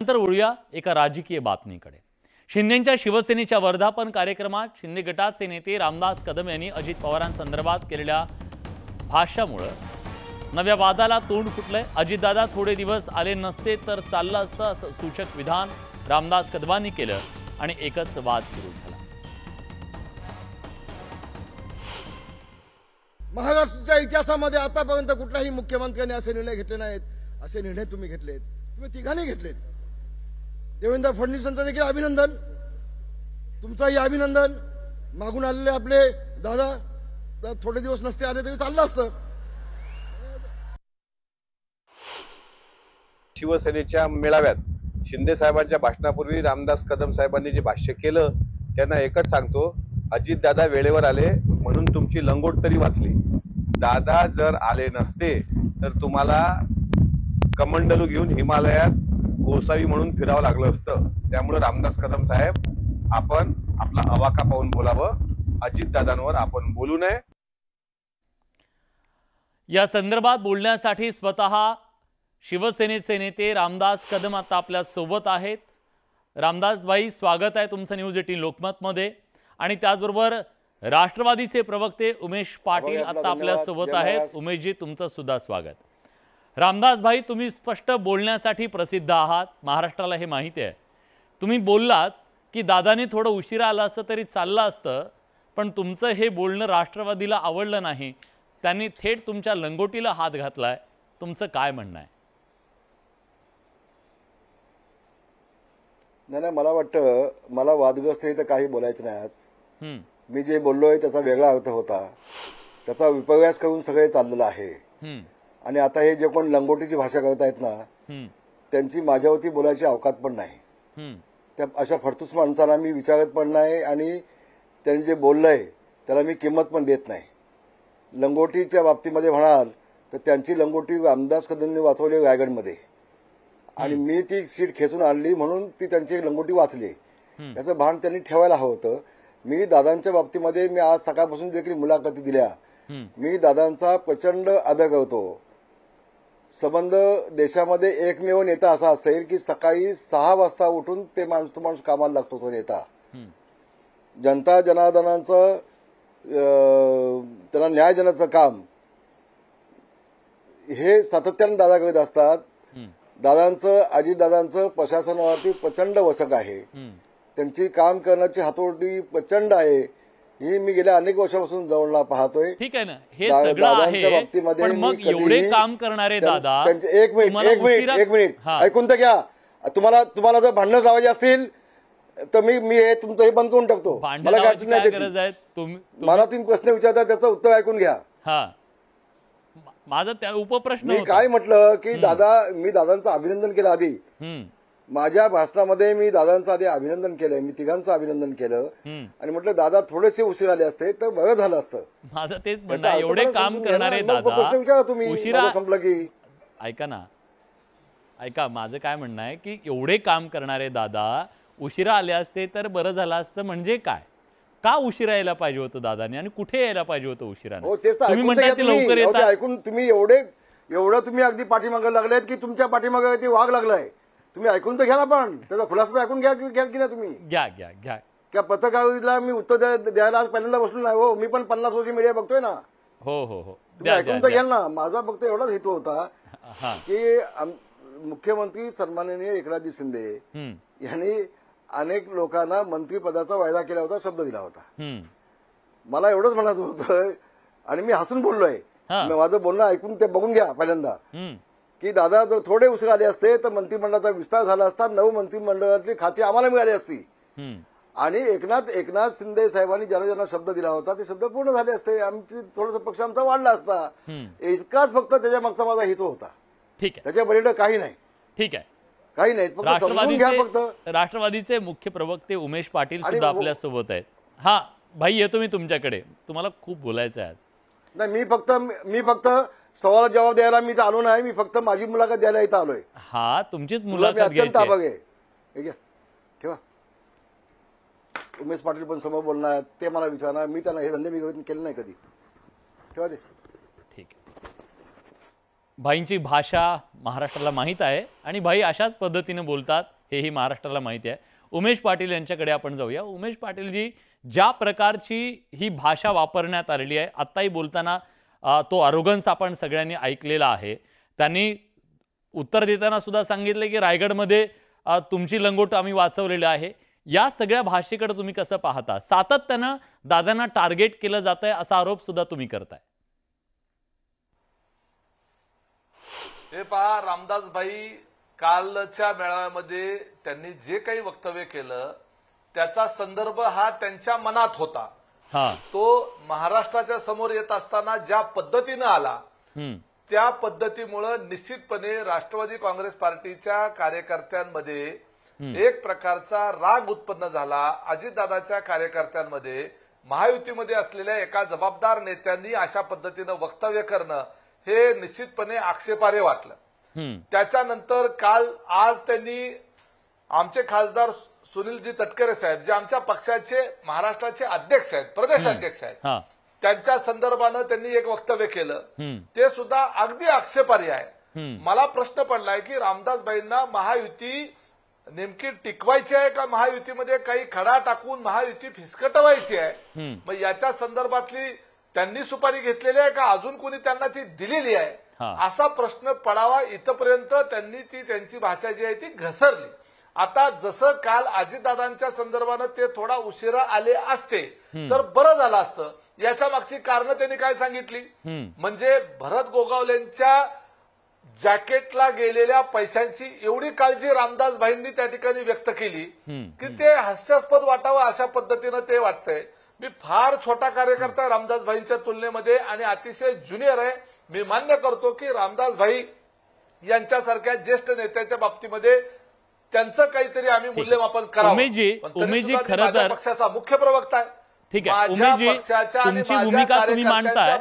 नंतर वळूया एका राजकीय बातमीकडे। शिंदेंच्या शिवसेनेच्या वर्धापन कार्यक्रमात शिंदे गटाचे नेते रामदास कदम यांनी अजित पवारांसंदर्भात केलेल्या भाषणामुळे नव्या वादाला तोंड फुटलंय। अजितदादा थोडे दिवस आले नसते तर चाललं असतं असं सूचक विधान रामदास कदमांनी केलं आणि एकच वाद सुरू झाला। महाराष्ट्राच्या इतिहासामध्ये आतापर्यंत कुठल्याही मुख्यमंत्र्यांनी असे निर्णय घेतले नाहीत। असे निर्णय तुम्ही घेतलेत, तुम्ही तिघांनी घेतलेत। देवेंद्र फडणवीसांचं देखील अभिनंदन, तुमचंही अभिनंदन। मागून आलेले आपले दादा थोडे दिवस नसते आले तरी चाललं असतं। शिवसेनेच्या मेळाव्यात शिंदे साहेबांच्या भाषणापूर्वी रामदास कदम साहेबांनी जे भाष्य केलं त्यांना एकच सांगतो, अजितदादा वेळेवर आले म्हणून तुमची लंगोट तरी वाचली। दादा जर आले नसते तर तुम्हाला कमंडलू घेऊन हिमालयात गोसावी म्हणून फिरावं लागलं असतं। त्यामुळे रामदास कदम साहेब, आपण आपला अवाका पाहून बोलावं, अजितदादांवर आपण बोलू नये। या संदर्भात बोलण्यासाठी स्वतः शिवसेनेचे नेते रामदास कदम आता आपल्या सोबत आहेत। रामदास भाई, स्वागत आहे तुमचं न्यूज 18 लोकमत मध्ये। आणि त्याचबरोबर राष्ट्रवादीचे प्रवक्ते उमेश पाटील आता आपल्या सोबत आहेत। उमेशजी, तुमचं सुद्धा स्वागत। रामदास भाई, तुम्ही स्पष्ट बोलण्यासाठी प्रसिद्ध आहात, महाराष्ट्राला हे माहिती आहे। तुम्ही बोललात की दादाने थोडं उशिरा आलं असतं तरी चाललं असतं, पण तुमचं हे बोलणं राष्ट्रवादीला आवडलं नाही, त्यांनी थेट तुमच्या लंगोटीला हात घातलाय। तुमचं काय म्हणणं आहे? नाही, मला वाटतं मला वादग्रस्त इथं काही बोलायचं नाही आज। मी जे बोललोय त्याचा वेगळा अर्थ होता, त्याचा विपर्यास करून सगळे चाललेलं आहे। आणि आता हे जे कोण लंगोटीची भाषा करतायत ना, त्यांची माझ्यावरती बोलायची अवकात पण नाही। त्या अशा फडतूस माणसाला मी विचारत पण नाही आणि त्यांनी जे बोललंय त्याला मी किंमत पण देत नाही। लंगोटीच्या बाबतीमध्ये म्हणाल तर त्यांची लंगोटी रामदास कदमने वाचवली रायगडमध्ये, आणि मी ती सीट खेचून आणली म्हणून ती त्यांची लंगोटी वाचली। याचं भान त्यांनी ठेवायला हवं होतं। मी दादांच्या बाबतीमध्ये मी आज सकाळपासून देखील मुलाखती दिल्या। मी दादांचा प्रचंड आदर करतो। संबंध देशामध्ये एकमेव नेता असा असेल की सकाळी 6 वाजता उठून ते माणूस कामाला लागतो। तो नेता जनता जनार्दनांचं त्यांना न्याय देण्याचं काम हे सातत्याने दादा करत असतात। दादांचं अजितदादांचं प्रशासनावरती प्रचंड वचक आहे, त्यांची काम करण्याची हातोटी प्रचंड आहे। ही मी गेल्या अनेक वर्षापासून जवळला पाहतोय। ठीक आहे ना, हे सगळं आहे, पण मग एवढे काम करणारे दादा, एक मिनिट ऐकून तर घ्या। तुम्हाला जर भांडणं लावायची असतील तर मी हे तुमचं हे बंद करून टाकतो। मला काय गरज आहे? मला तुम्ही प्रश्न विचारता त्याचं उत्तर ऐकून घ्या। माझा त्या उपप्रश्न मी काय म्हटलं की मी दादांचं अभिनंदन केलं आधी। माझ्या भाषणामध्ये मी दादांचं आधी अभिनंदन केलं, मी तिघांचं अभिनंदन केलं आणि म्हटलं दादा थोडेसे उशीर आले असते तर बरं झालं असतं। माझं तेच म्हणणं आहे, एवढे काम करणारे दादा विचारा तुम्ही, उशिरा संपलं की ऐका माझं काय म्हणणं आहे की एवढे काम करणारे दादा उशिरा आले असते तर बरं झालं असतं म्हणजे काय? का उशिरा यायला पाहिजे होतं दादांनी आणि कुठे यायला पाहिजे होतं उशिराने? तुम्ही म्हणताय ते लवकर येतात, ऐकून तुम्ही एवढं तुम्ही अगदी पाठीमागे लागलेत की तुमच्या पाठीमागे ते वाघ लागलाय। तुम्ही ऐकून तर घ्या ना, पण त्याचा खुलासा ऐकून घ्या की ना तुम्ही? घ्या त्या पत्रकाराला मी उत्तर द्यायला आज पहिल्यांदा बसलो नाही हो। मी पण 50 वर्ष मीडिया बघतोय ना। हो, तुम्ही ऐकून तर घ्या ना। माझा फक्त एवढाच हेतू होता की मुख्यमंत्री सन्माननीय एकनाथजी शिंदे यांनी अनेक लोकांना मंत्रिपदाचा वायदा केला होता, शब्द दिला होता। मला एवढंच म्हणायचं होतं आणि मी हसून बोललोय। माझं बोलणं ऐकून ते बघून घ्या पहिल्यांदा की दादा जर थोडे उशीर आले असते तर मंत्रिमंडळाचा विस्तार झाला असता, 9 मंत्रिमंडळातली खाती आम्हाला मिळाली असती आणि एकनाथ शिंदे साहेबांनी ज्यांना ज्यांना शब्द दिला होता ते शब्द पूर्ण झाले असते। आमची थोडंसं पक्ष आमचा वाढला असता। इतकाच फक्त त्याच्या मागचा माझा हेतू होता। ठीक आहे, त्याच्या पलीकडे काही नाही। ठीक आहे, काही नाही, फक्त समजून घ्या फक्त। राष्ट्रवादीचे मुख्य प्रवक्ते उमेश पाटील सुद्धा आपल्या सोबत आहेत। भाई, येतो मी तुमच्याकडे, तुम्हाला खूप बोलायचं आहे आज। नाही, मी फक्त सवाल जवाब द्यायला मी इथं आलो नाही, मी फक्त माझी मुलाखत द्यायला इथं आलोय। तुमचीच मुलाखत अत्यंत आभारी आहे। ठेवा, उमेश पाटील पण समोर बोलणार, ते मला विचारणार, मी त्यांना हे धंदे मी केले नाही कधी। ठेवा ते। ठीक आहे। भाईंची भाषा महाराष्ट्राला माहीत आहे आणि भाई अशाच पद्धतीने बोलतात हेही महाराष्ट्राला माहिती आहे. उमेश पाटील यांच्याकडे आपण जाऊया. उमेश पाटीलजी, ज्या प्रकारची ही भाषा वापरण्यात आलेली आहे, आत्ताही बोलताना तो अरोगन्स आपण सगळ्यांनी ऐकलेला आहे. त्यांनी उत्तर देताना सुद्धा सांगितले की रायगडमध्ये तुमची लंगोट आम्ही वाचवलेली आहे. या सगळ्या भाषेकडे तुम्ही कसं पाहता? सातत्यानं दादांना टार्गेट केलं जात आहे असा आरोप सुद्धा तुम्ही करताय. हे पहा, रामदास भाई कालच्या मेळाव्यामध्ये त्यांनी जे काही वक्तव्य केलं त्याचा संदर्भ हा त्यांच्या मनात होता. तो महाराष्ट्राच्या समोर येत असताना ज्या पद्धतीनं आला त्या पद्धतीमुळे निश्चितपणे राष्ट्रवादी काँग्रेस पार्टीच्या कार्यकर्त्यांमध्ये एक प्रकारचा राग उत्पन्न झाला. अजितदादाच्या कार्यकर्त्यांमध्ये महायुतीमध्ये असलेल्या एका जबाबदार नेत्यांनी अशा पद्धतीनं वक्तव्य करणं हे निश्चितपणे आक्षेपार्ह वाटलं. त्याच्यानंतर आज त्यांनी आमचे खासदार सुनीलजी तटकरे साहेब, जे आमच्या पक्षाचे महाराष्ट्राचे अध्यक्ष आहेत, प्रदेश अध्यक्ष आहेत, त्यांच्या संदर्भानं त्यांनी एक वक्तव्य केलं. ते सुद्धा अगदी आक्षेपार्ह आहे. मला प्रश्न पडलाय की रामदासभाईंना महायुती नेमकी टिकवायची आहे का महायुतीमध्ये काही खडा टाकून महायुती फिसकटवायची आहे? मग याच्या संदर्भातली त्यांनी सुपारी घेतलेली आहे का अजून कोणी त्यांना ती दिलेली आहे, असा प्रश्न पडावा. इथपर्यंत त्यांनी ती त्यांची भाषा जी आहे ती घसरली. आता जसं काल अजितदादांच्या संदर्भानं ते थोडा उशिरा आले असते तर बरं झालं असतं. याच्या मागची कारणं त्यांनी काय सांगितली, म्हणजे भरत गोगावलेंच्या जॅकेटला गेलेल्या पैशांची एवढी काळजी रामदास भाईंनी त्या ठिकाणी व्यक्त केली की ते हास्यास्पद वाटावं अशा पद्धतीनं ते वाटतंय. मी फार छोटा कार्यकर्ता आहे रामदास भाईंच्या तुलनेमध्ये आणि अतिशय ज्युनियर आहे. मी मान्य करतो की रामदास भाई यांच्यासारख्या ज्येष्ठ नेत्याच्या बाबतीमध्ये त्यांचं काहीतरी आम्ही मूल्यमापन करावं. उमेशजी, खरं तर पक्षाचा मुख्य प्रवक्ता आहे. ठीक आहे उमेशजी, तुमची भूमिका तुम्ही मांडताय,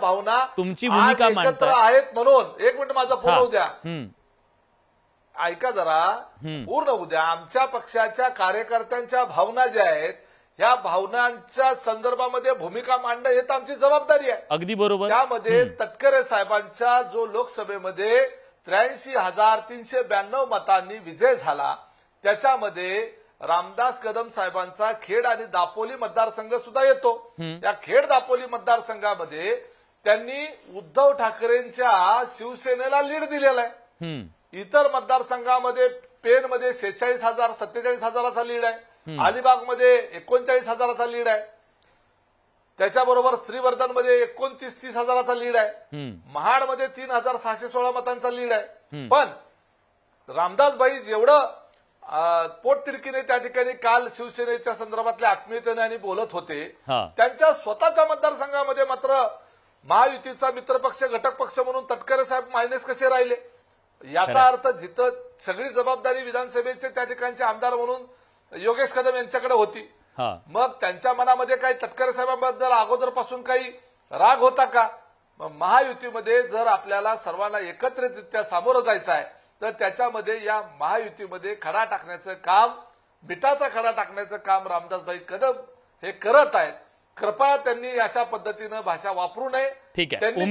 तुमची भूमिका मांडताय आहेत म्हणून. एक मिनिट माझा पूर्ण होऊ द्या, ऐका जरा, पूर्ण होऊ द्या. आमच्या पक्षाच्या कार्यकर्त्यांच्या भावना ज्या आहेत ह्या भावनांच्या संदर्भामध्ये भूमिका मांडणं हे तर आमची जबाबदारी आहे. अगदी बरोबर. त्यामध्ये तटकरे साहेबांचा जो लोकसभेमध्ये 83,392 मतांनी विजय झाला त्याच्यामध्ये रामदास कदम साहेबांचा खेड आणि दापोली मतदारसंघ सुद्धा येतो. या खेड दापोली मतदारसंघामध्ये त्यांनी उद्धव ठाकरेंच्या शिवसेनेला लीड दिलेला आहे. इतर मतदारसंघामध्ये पेनमध्ये 46,000 47,000चा लीड आहे. अलिबागमध्ये 39,000चा लीड आहे. त्याच्याबरोबर श्रीवर्धनमध्ये 29-30,000चा लीड आहे. महाडमध्ये 3,616 मतांचा लीड आहे. पण रामदासभाई जेवढं पोटतिडकीने त्या ठिकाणी काल शिवसेनेच्या संदर्भातल्या आत्मीयतेने आणि बोलत होते, त्यांच्या स्वतःच्या मतदारसंघामध्ये मात्र महायुतीचा मित्रपक्ष घटक पक्ष म्हणून तटकरे साहेब मायनस कसे राहिले? याचा अर्थ जिथं सगळी जबाबदारी विधानसभेचे त्या ठिकाणचे आमदार म्हणून योगेश कदम यांच्याकडे होती, मग त्यांच्या मनामध्ये काही तटकरे साहेबांबद्दल अगोदरपासून काही राग होता का? महायुतीमध्ये जर आपल्याला सर्वांना एकत्रितरित्या सामोरं जायचं आहे तर त्याच्यामध्ये या महायुतीमध्ये खडा टाकण्याचं काम, बिटाचा खडा टाकण्याचं काम रामदासभाई कदम हे करत आहेत. कृपया त्यांनी अशा पद्धतीनं भाषा वापरू नये. ठीक आहे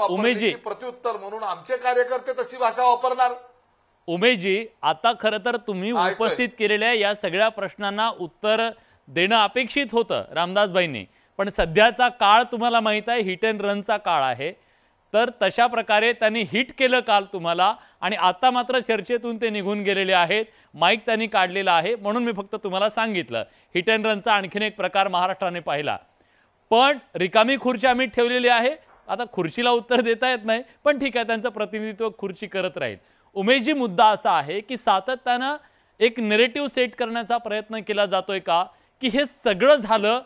उमेशजी, प्रत्युत्तर म्हणून आमचे कार्यकर्ते तशी भाषा वापरणार. उमेशजी, आता खरं तर तुम्ही उपस्थित केलेल्या या सगळ्या प्रश्नांना उत्तर देणं अपेक्षित होतं रामदासभाईंनी, पण सध्याचा काळ तुम्हाला माहित आहे हिट अँड रनचा काळ आहे. तर तशा प्रकारे त्यांनी हिट केलं काल तुम्हाला आणि आता मात्र चर्चेतून ते निघून गेलेले आहेत. माईक त्यांनी काढलेला आहे म्हणून मी फक्त तुम्हाला सांगितलं. हिट अँड रनचा आणखीन एक प्रकार महाराष्ट्राने पाहिला. पण रिकामी खुर्ची आम्ही ठेवलेली आहे. आता खुर्चीला उत्तर देता येत नाही, पण ठीक आहे, त्यांचं प्रतिनिधित्व खुर्ची करत राहील. उमेशजी, मुद्दा असा आहे की सातत्यानं एक नेरेटिव्ह सेट करण्याचा प्रयत्न केला जातोय का की हे सगळं झालं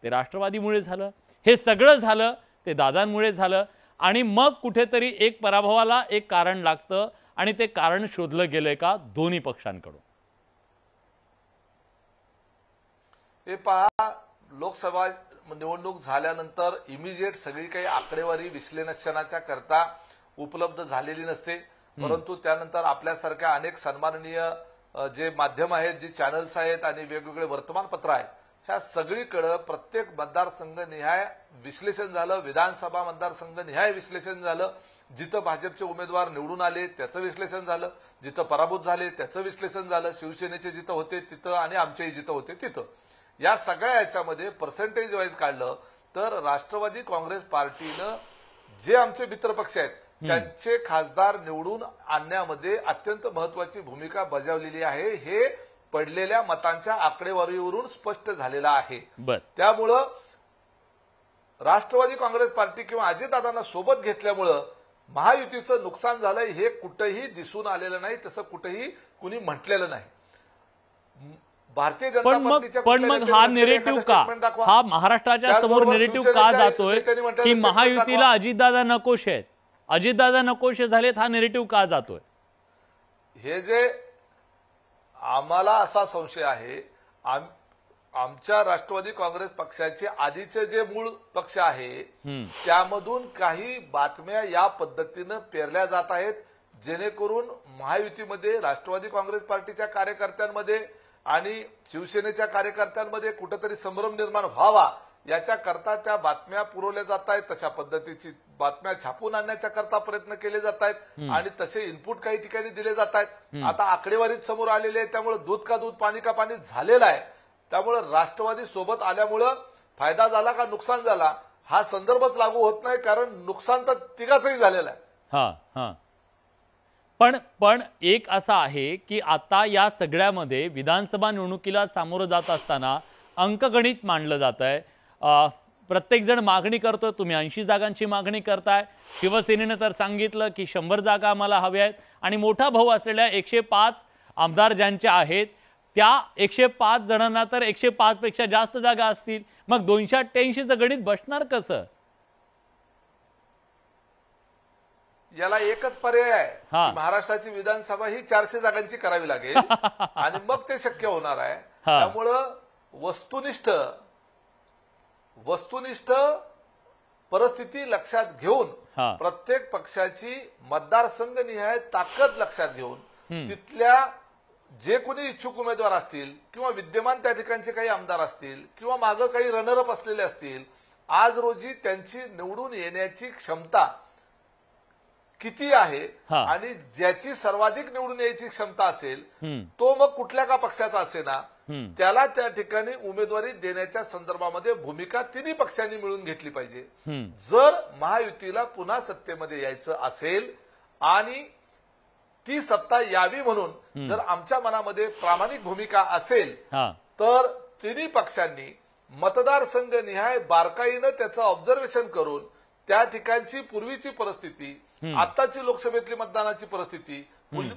ते राष्ट्रवादीमुळे झालं, हे सगळं झालं ते दादांमुळे झालं आणि मग कुठेतरी एक पराभवाला एक कारण लागतं आणि ते कारण शोधलं गेलंय का दोन्ही पक्षांकडून? हे पहा, लोकसभा निवडणूक झाल्यानंतर इमिजिएट सगळी काही आकडेवारी विश्लेषणाच्या करता उपलब्ध झालेली नसते, परंतु त्यानंतर आपल्यासारख्या अनेक सन्माननीय जे माध्यम आहेत, जे चॅनल्स आहेत आणि वेगवेगळे वर्तमानपत्र आहेत, ह्या सगळीकडे प्रत्येक मतदारसंघ निहाय विश्लेषण झालं, विधानसभा मतदारसंघ निहाय विश्लेषण झालं. जिथं भाजपचे उमेदवार निवडून आले त्याचं विश्लेषण झालं, जिथं पराभूत झाले त्याचं विश्लेषण झालं, शिवसेनेचे जिथं होते तिथं आणि आमचेही जिथं होते तिथं. या सगळ्या याच्यामध्ये पर्सेंटेज वाईज काढलं तर राष्ट्रवादी काँग्रेस पार्टीनं जे आमचे मित्रपक्ष आहेत त्यांचे खासदार निवडून आणण्यामध्ये अत्यंत महत्वाची भूमिका बजावलेली आहे. हे पडलेल्या मतांच्या आकडेवारीवरून स्पष्ट झालेलं आहे. त्यामुळं राष्ट्रवादी काँग्रेस पार्टी किंवा अजितदादांना सोबत घेतल्यामुळं महायुतीचं नुकसान झालंय हे कुठेही दिसून आलेलं नाही, तसं कुठेही कुणी म्हटलेलं नाही. भारतीय जनता पार्टीच्या पण मग हा नेरेटिव्ह का, हा महाराष्ट्राच्या समोर नेरेटिव्ह का जातोय की महायुतीला अजितदादा नकोश आहेत, अजितदादा नकोश झालेत, हा नेरेटिव्ह का जातोय? हे जे आम्हाला असा संशय आहे, आमच्या राष्ट्रवादी काँग्रेस पक्षाचे आधीचे जे मूळ पक्ष आहे त्यामधून काही बातम्या या पद्धतीनं पेरल्या जात आहेत जेणेकरून महायुतीमध्ये राष्ट्रवादी काँग्रेस पार्टीच्या कार्यकर्त्यांमध्ये आणि शिवसेनेच्या कार्यकर्त्यांमध्ये कुठेतरी संभ्रम निर्माण व्हावा याच्याकरता त्या बातम्या पुरवल्या जात आहेत. तशा पद्धतीची बातम्या छापून आणण्याच्या करता प्रयत्न केले जात आहेत आणि तसे इनपुट काही ठिकाणी दिले जात आहेत. आता आकडेवारीत समोर आलेले आहे, त्यामुळे दूध का दूध पाणी का पाणी झालेलं आहे. त्यामुळे राष्ट्रवादी सोबत आल्यामुळं फायदा झाला का नुकसान झाला हा संदर्भच लागू होत नाही, कारण नुकसान तर तिघाचंही झालेलं आहे. पण एक असा आहे की आता या सगळ्यामध्ये विधानसभा निवडणुकीला सामोरं जात असताना अंकगणित मांडलं जात आहे. प्रत्येक जण मागणी करतोय, तुम्ही 80 जागांची मागणी करताय, शिवसेनेनं तर सांगितलं की 100 जागा आम्हाला हव्या आहेत आणि मोठा भाऊ असलेल्या 105 आमदार ज्यांच्या आहेत त्या 105 जणांना तर 105 पेक्षा जास्त जागा असतील. मग 288चं गणित बसणार कसं? याला एकच पर्याय आहे, महाराष्ट्राची विधानसभा ही 400 जागांची करावी लागेल आणि मग ते शक्य होणार आहे. त्यामुळं वस्तुनिष्ठ परिस्थिती लक्षात घेऊन प्रत्येक पक्षाची मतदारसंघ निहाय ताकद लक्षात घेऊन तिथल्या जे कोणी इच्छुक उमेदवार असतील किंवा विद्यमान त्या ठिकाणचे काही आमदार असतील किंवा मागं काही रनरअप असलेले असतील, आज रोजी त्यांची निवडून येण्याची क्षमता किती आहे आणि ज्याची सर्वाधिक निवडून यायची क्षमता असेल तो मग कुठल्या का पक्षाचा असेना त्याला त्या ठिकाणी उमेदवारी देण्याच्या संदर्भामध्ये भूमिका तिन्ही पक्षांनी मिळून घेतली पाहिजे. जर महायुतीला पुन्हा सत्तेमध्ये यायचं असेल आणि ती सत्ता यावी म्हणून जर आमच्या मनामध्ये प्रामाणिक भूमिका असेल तर तिन्ही पक्षांनी मतदारसंघ निहाय बारकाईनं त्याचं ऑब्झर्वेशन करून त्या ठिकाणची पूर्वीची परिस्थिती, आताची लोकसभेतली मतदानाची परिस्थिती,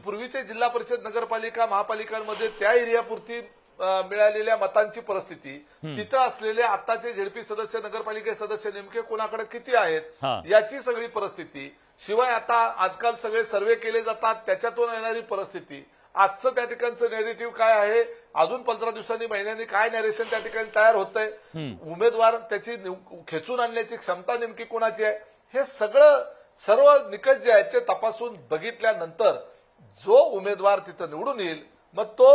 पूर्वीचे जिल्हा परिषद नगरपालिका महापालिकांमध्ये त्या एरियापुरती मिळालेल्या मतांची परिस्थिती, तिथं असलेले आताचे झेडपी सदस्य नगरपालिका सदस्य नेमके कोणाकडे किती आहेत याची सगळी परिस्थिती, शिवाय आता आजकाल सगळे सर्वे केले जातात त्याच्यातून येणारी परिस्थिती, आजचं त्या ठिकाणचं नेरेटिव्ह काय आहे, अजून 15 दिवसांनी महिन्यांनी काय नॅरेशन त्या ठिकाणी तयार होतंय, उमेदवार त्याची खेचून आणण्याची क्षमता नेमकी कोणाची आहे, हे सर्व निकष जे आहेत ते तपासून बघितल्यानंतर जो उमेदवार तिथं निवडून येईल मग तो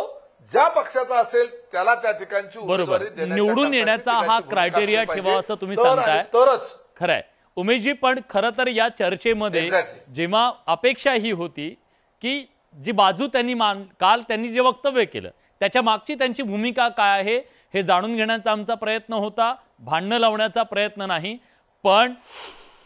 ज्या पक्षाचा असेल त्याला त्या ठिकाणची उमेदवारी निवडून येण्याचा हा क्रायटेरिया ठेवा असं तुम्ही सांगताय. तरच खरंय उमेशजी, पण खरं तर या चर्चेमध्ये जेव्हा अपेक्षा ही होती की जी बाजू त्यांनी काल त्यांनी जे वक्तव्य केलं त्याच्या मागची त्यांची भूमिका काय आहे हे जाणून घेण्याचा आमचा प्रयत्न होता, भांडणं लावण्याचा प्रयत्न नाही. पण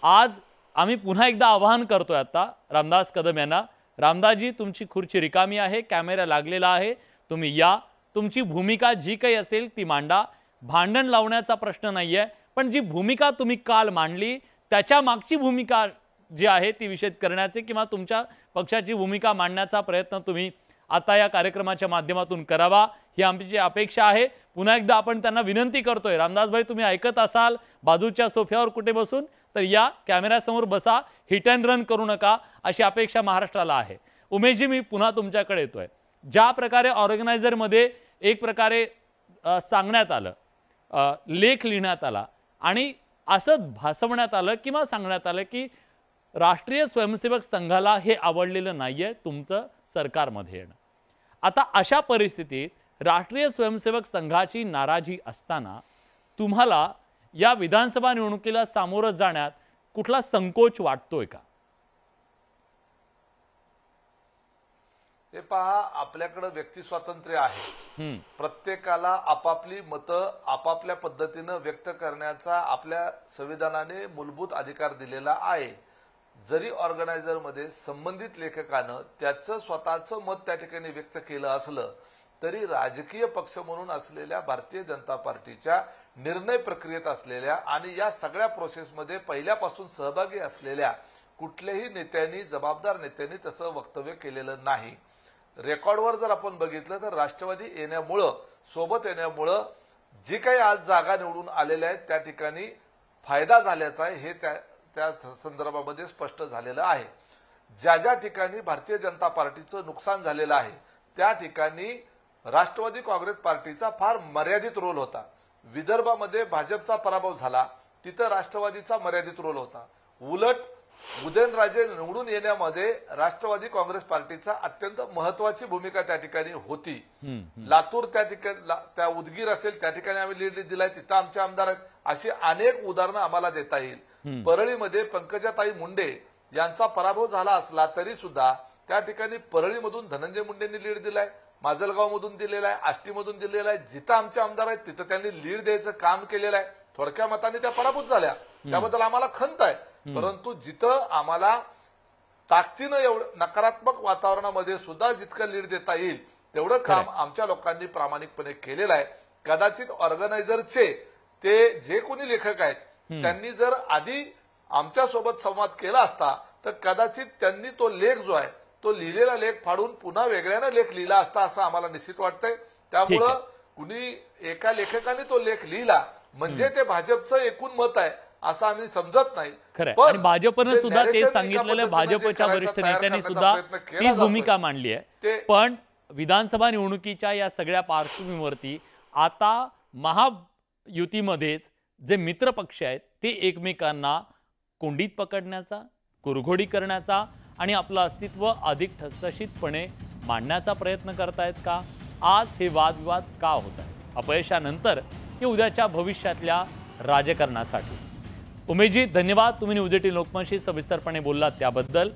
आज आम्ही पुन्हा एकदा आवाहन करतोय आता रामदास कदम यांना, रामदासजी तुमची खुर्ची रिकामी आहे, कॅमेरा लागलेला आहे, तुम्ही या, तुमची भूमिका जी काही असेल ती मांडा. भांडण लावण्याचा प्रश्न नाहीये, पण जी भूमिका तुम्ही काल मांडली त्याच्या मागची भूमिका जी आहे ती विषद करण्याचे किंवा तुमच्या पक्षाची भूमिका मांडण्याचा प्रयत्न तुम्ही आता या कार्यक्रमाच्या माध्यमातून करावा ही आमची अपेक्षा आहे. पुन्हा एकदा आपण त्यांना विनंती करतोय, रामदासभाई तुम्ही ऐकत असाल बाजूच्या सोफ्यावर कुठे बसून तर या कॅमेऱ्यासमोर बसा, हिट अँड रन करू नका अशी अपेक्षा महाराष्ट्राला आहे. उमेशजी मी पुन्हा तुमच्याकडे येतोय. ज्या प्रकारे ऑर्गनायझरमध्ये एक प्रकारे सांगण्यात आलं, लेख लिहिण्यात आला आणि असं भासवण्यात आलं किंवा सांगण्यात आलं की राष्ट्रीय स्वयंसेवक संघाला हे आवडलेलं नाहीये तुमचं सरकारमध्ये येणं. आता अशा परिस्थितीत राष्ट्रीय स्वयंसेवक संघाची नाराजी असताना तुम्हाला या विधानसभा निवडणुकीला सामोरं जाण्यात कुठला संकोच वाटतोय का? हे पहा, आपल्याकडे व्यक्ती स्वातंत्र्य आहे. प्रत्येकाला आपापली मतं आपापल्या पद्धतीनं व्यक्त करण्याचा आपल्या संविधानाने मूलभूत अधिकार दिलेला आहे. जरी ऑर्गनायझर मध्ये संबंधित लेखकानं त्याचं स्वतःचं मत त्या ठिकाणी व्यक्त केलं असलं तरी राजकीय पक्ष म्हणून असलेल्या भारतीय जनता पार्टीच्या निर्णय प्रक्रियेत असलेल्या आणि या सगळ्या प्रोसेसमध्ये पहिल्यापासून सहभागी असलेल्या कुठल्याही नेत्यांनी, जबाबदार नेत्यांनी तसं वक्तव्य केलेलं नाही. रेकॉर्डवर जर आपण बघितलं तर राष्ट्रवादी सोबत येण्यामुळं जे काही आज जागा निवडून आलेल्या आहेत त्या ठिकाणी फायदा झाल्याचा आहे हे त्या संदर्भामध्ये स्पष्ट झालेलं आहे. ज्या ज्या ठिकाणी भारतीय जनता पार्टीचं नुकसान झालेलं आहे त्या ठिकाणी राष्ट्रवादी काँग्रेस पार्टीचा फार मर्यादित रोल होता. विदर्भामध्ये भाजपचा पराभव झाला, तिथं राष्ट्रवादीचा मर्यादित रोल होता. उलट उदयनराजे निवडून येण्यामध्ये राष्ट्रवादी काँग्रेस पार्टीचा अत्यंत महत्वाची भूमिका त्या ठिकाणी होती. लातूर त्या ठिकाणी, त्या उदगीर असेल त्या ठिकाणी आम्ही लीड दिलाय, तिथं आमचे आमदार आहेत. अशी अनेक उदाहरणं आम्हाला देता येईल. परळीमध्ये पंकजाताई मुंडे यांचा पराभव झाला असला तरी सुद्धा त्या ठिकाणी परळीमधून धनंजय मुंडेंनी लीड दिलाय, माजलगाव मधून दिलेला आहे, आष्टीमधून दिलेला आहे. जिथं आमचे आमदार आहेत तिथं त्यांनी लीड द्यायचं काम केलेलं आहे. थोडक्या मताने त्या पराभूत झाल्या, त्याबद्दल आम्हाला खंत आहे. परंतु जिथं आम्हाला ताकदीनं एवढं नकारात्मक वातावरणामध्ये सुद्धा जितकं लीड देता येईल तेवढं काम आमच्या लोकांनी प्रामाणिकपणे केलेलं आहे. कदाचित ऑर्गनायझरचे ते जे कोणी लेखक आहेत त्यांनी जर आधी आमच्यासोबत संवाद केला असता तर कदाचित त्यांनी तो लेख जो आहे तो लिहिलेला लेख फाडून पुन्हा वेगळ्यानं लेख लिहिला असता असं आम्हाला निश्चित वाटतंय. त्यामुळं कुणी एका लेखकाने तो लेख लिहिला म्हणजे ते भाजपचं एकूण मत आहे असं आम्ही समजत नाही. आणि भाजपनं सुद्धा ते सांगितलेलं, भाजपच्या वरिष्ठ नेत्यांनी सुद्धा तीच भूमिका मांडली आहे. पण विधानसभा निवडणुकीच्या या सगळ्या पार्श्वभूमीवरती आता महायुतीमध्येच जे मित्र पक्ष आहेत ते एकमेकांना कोंडीत पकडण्याचा, कुरघोडी करण्याचा आणि आपलं अस्तित्व अधिक ठसठशीतपणे मांडण्याचा प्रयत्न करतायत का? आज हे वादविवाद का होत आहे? अपयशानंतर की उद्याच्या भविष्यातल्या राजकारणासाठी? उमेशजी, धन्यवाद. तुम्ही न्यूज 18 लोकमतशी सविस्तरपणे बोललात त्याबद्दल.